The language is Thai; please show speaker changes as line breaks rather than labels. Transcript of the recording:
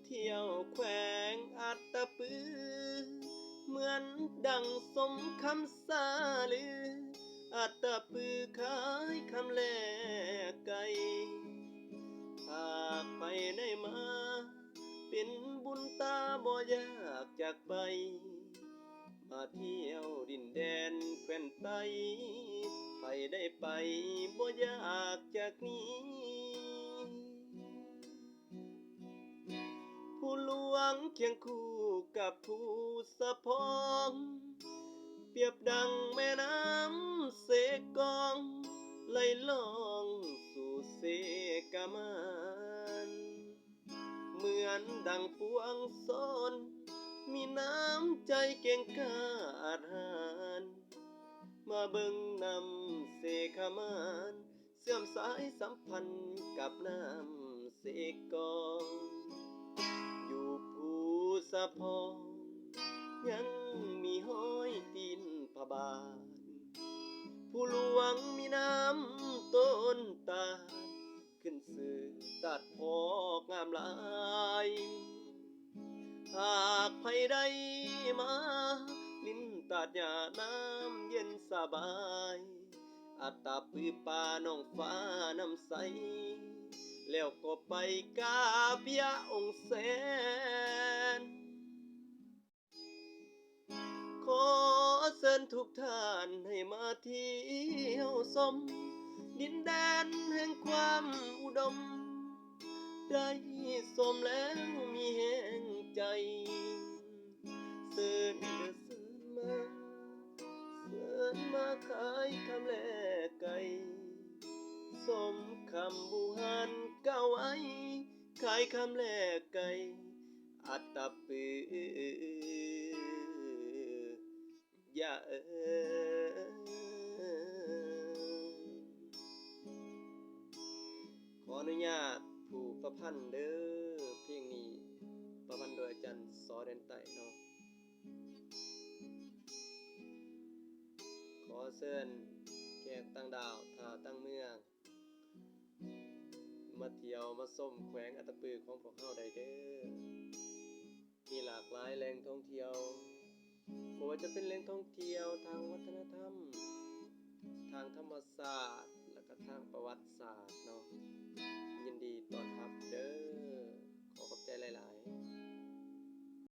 เที่ยวแขวงอัตตปือเหมือนดังสมคำสาลืออัตตปือขายคำแลกไก่หากไปได้มาเป็นบุญตาบ่อยากจากไปมาเที่ยวดินแดนแคว้นไตไปได้ไปบ่อยากจากนี้ผู้หลวงเคียงคู่กับผู้สะพองเปรียบดังแม่น้ำเสกองไหลล่องสู่เสกามานเหมือนดังปวงโซนมีน้ำใจเก่งกาอาจหารมาเบิ่งนำเสขามานเสื่อมสายสัมพันธ์กับน้ำเสกองอยู่ภูสะพองยังมีห้อยตีนพระบาทผู้หลวงมีน้ำต้นตาลขึ้นสื่อตัดพอกงามหลายหากไผใดมาลิ้นตัดหญ้าน้ำเย็นสบายอัตตาปือป่าน้องฟ้าน้ำใสแล้วก็ไปกราบยะองค์แสนขอเชิญทุกท่านให้มาเที่ยวชมดินแดนแห่งความอุดมได้สมแล้วมีแห่งใจเสิร์นเสิร์นมาเสิร์นมาขายคำแลกไก่สมคำบูหันก้าวไว้ขายคำแลกไก่อัตตปืออย่าขออนุญาตผู้ประพันธ์เด้อเพลงนี้ประพันธ์โดยอาจารย์สอแดนไต่เนาะขอเชิญแขกต่างดาวท่าต่างเมืองมาเที่ยวมาชมแขวงอัตตปือของพวกเฮาได้เด้อมีหลากหลายแหล่งท่องเที่ยวบ่ว่าจะเป็นแหล่งท่องเที่ยวทางวัฒนธรรมทางธรรมศาสตร์แล้วก็ทางประวัติศาสตร์เนาะยินดีต้อนรับเด้อ